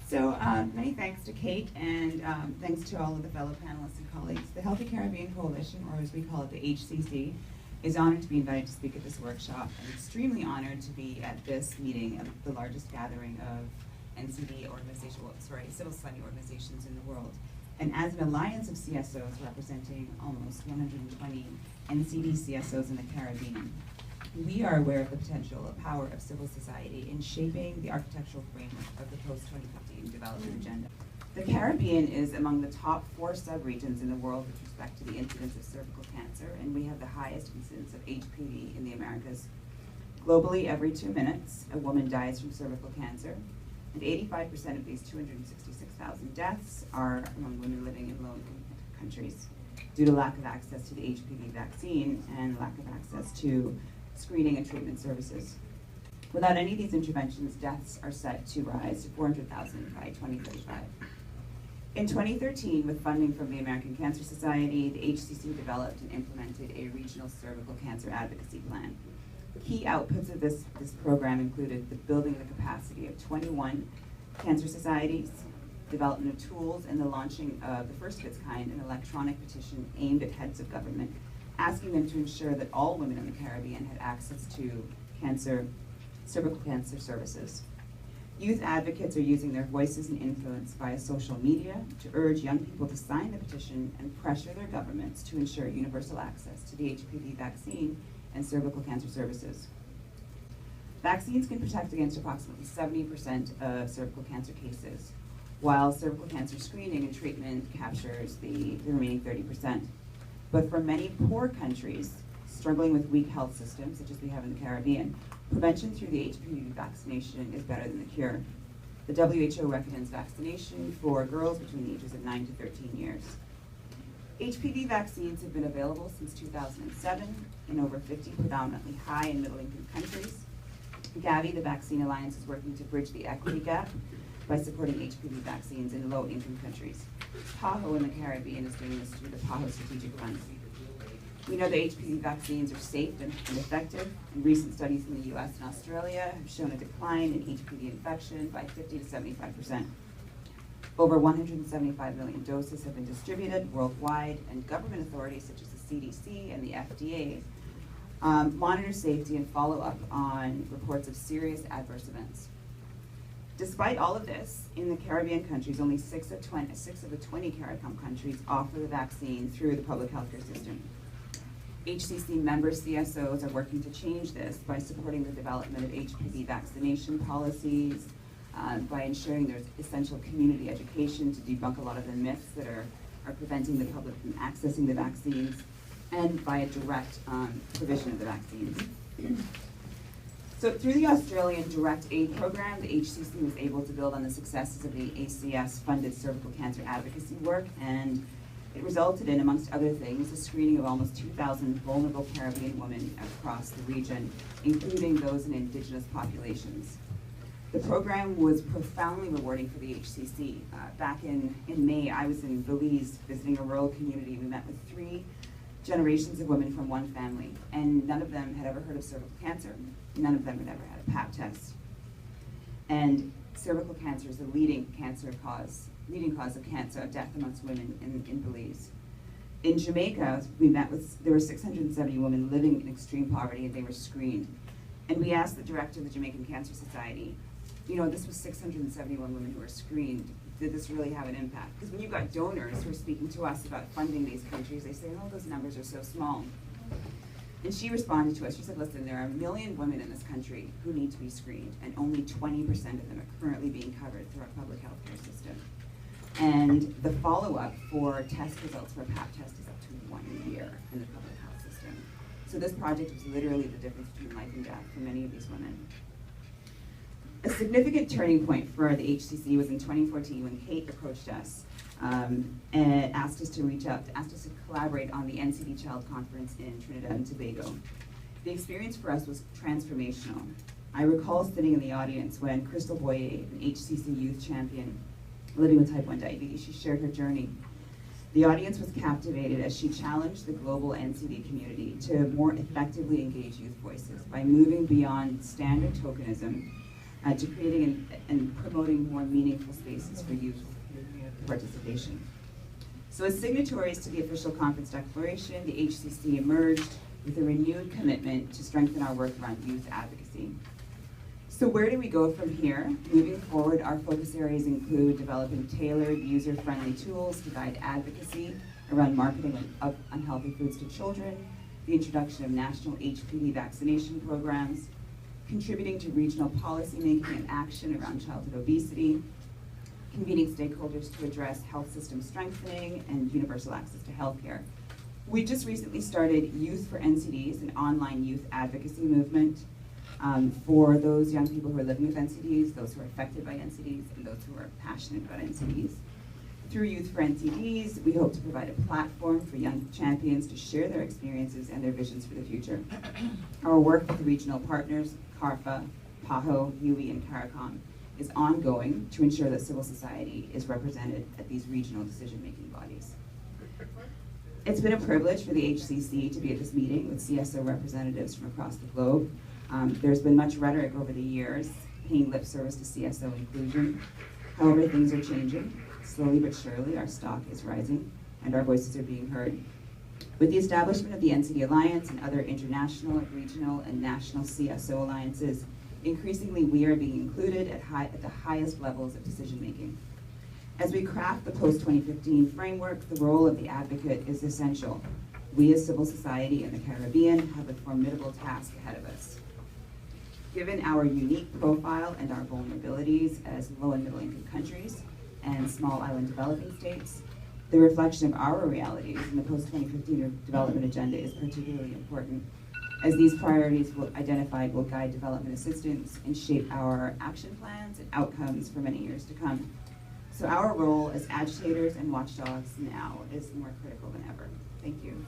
So many thanks to Kate, and thanks to all of the fellow panelists and colleagues. The Healthy Caribbean Coalition, or as we call it, the HCC, is honored to be invited to speak at this workshop, and extremely honored to be at this meeting of the largest gathering of NCD civil society organizations in the world. And as an alliance of CSOs representing almost 120 NCD CSOs in the Caribbean, we are aware of the potential power of civil society in shaping the architectural framework of the post-2015 development agenda. The Caribbean is among the top 4 sub-regions in the world with respect to the incidence of cervical cancer, and we have the highest incidence of HPV in the Americas. Globally, every 2 minutes, a woman dies from cervical cancer, and 85% of these 266,000 deaths are among women living in low-income countries due to lack of access to the Hpv vaccine and lack of access to screening and treatment services. Without any of these interventions, deaths are set to rise to 400,000 by 2035. In 2013, with funding from the American Cancer Society, the HCC developed and implemented a regional cervical cancer advocacy plan. Key outputs of this program included the building the capacity of 21 cancer societies, development of tools, and the launching of the first of its kind, an electronic petition aimed at heads of government, asking them to ensure that all women in the Caribbean had access to cervical cancer services. Youth advocates are using their voices and influence via social media to urge young people to sign the petition and pressure their governments to ensure universal access to the Hpv vaccine and cervical cancer services. Vaccines can protect against approximately 70% of cervical cancer cases, while cervical cancer screening and treatment captures the remaining 30%. But for many poor countries struggling with weak health systems, such as we have in the Caribbean, prevention through the Hpv vaccination is better than the cure. The WHO recommends vaccination for girls between the ages of 9 to 13 years. Hpv vaccines have been available since 2007 in over 50 predominantly high and middle-income countries. Gavi, the Vaccine Alliance, is working to bridge the equity gap by supporting Hpv vaccines in low-income countries. PAHO in the Caribbean is doing this through the PAHO Strategic Fund. We know that HPV vaccines are safe and effective, and recent studies in the US and Australia have shown a decline in HPV infection by 50 to 75%. Over 175 million doses have been distributed worldwide, and government authorities such as the CDC and the FDA monitor safety and follow up on reports of serious adverse events. Despite all of this, in the Caribbean countries, only 6 of the 20 CARICOM countries offer the vaccine through the public healthcare system. HCC member CSOs are working to change this by supporting the development of HPV vaccination policies, by ensuring there's essential community education to debunk a lot of the myths that are preventing the public from accessing the vaccines, and by a direct provision of the vaccines. So through the Australian Direct Aid Program, the HCC was able to build on the successes of the ACS-funded cervical cancer advocacy work, and it resulted in, amongst other things, the screening of almost 2,000 vulnerable Caribbean women across the region, including those in indigenous populations. The program was profoundly rewarding for the HCC. Back in May, I was in Belize visiting a rural community. We met with 3 generations of women from one family, and none of them had ever heard of cervical cancer. None of them had ever had a Pap test. And cervical cancer is the leading cause of death amongst women in Belize. In Jamaica, there were 670 women living in extreme poverty, and they were screened. And we asked the director of the Jamaican Cancer Society, this was 671 women who were screened. Did this really have an impact? Because when you've got donors who are speaking to us about funding these countries, they say, oh, those numbers are so small. And she responded to us, she said, listen, there are 1 million women in this country who need to be screened, and only 20% of them are currently being covered through our public health care system. And the follow-up for test results for a Pap test is up to 1 year in the public health system. So this project was literally the difference between life and death for many of these women. A significant turning point for the HCC was in 2014 when Kate approached us and asked us to collaborate on the NCD Child Conference in Trinidad and Tobago. The experience for us was transformational. I recall sitting in the audience when Crystal Boye, an HCC youth champion living with type 1 diabetes, she shared her journey. The audience was captivated as she challenged the global NCD community to more effectively engage youth voices by moving beyond standard tokenism to creating and promoting more meaningful spaces for youth participation. So as signatories to the official conference declaration, the HCC emerged with a renewed commitment to strengthen our work around youth advocacy. So where do we go from here? Moving forward, our focus areas include developing tailored, user-friendly tools to guide advocacy around marketing of unhealthy foods to children, the introduction of national HPV vaccination programs, contributing to regional policymaking and action around childhood obesity, convening stakeholders to address health system strengthening and universal access to healthcare. We just recently started Youth for NCDs, an online youth advocacy movement for those young people who are living with NCDs, those who are affected by NCDs, and those who are passionate about NCDs. Through Youth for NCDs, we hope to provide a platform for young champions to share their experiences and their visions for the future. Our work with the regional partners, CARFA, PAHO, UE, and CARICOM, is ongoing to ensure that civil society is represented at these regional decision-making bodies. It's been a privilege for the HCC to be at this meeting with CSO representatives from across the globe. There's been much rhetoric over the years, paying lip service to CSO inclusion. However, things are changing. Slowly but surely, our stock is rising, and our voices are being heard. With the establishment of the NCD Alliance and other international, regional, and national CSO alliances, increasingly we are being included at the highest levels of decision-making. As we craft the post-2015 framework, the role of the advocate is essential. We as civil society in the Caribbean have a formidable task ahead of us. Given our unique profile and our vulnerabilities as low and middle income countries and small island developing states, the reflection of our realities in the post-2015 development agenda is particularly important, as these priorities identified will guide development assistance and shape our action plans and outcomes for many years to come. So our role as agitators and watchdogs now is more critical than ever. Thank you.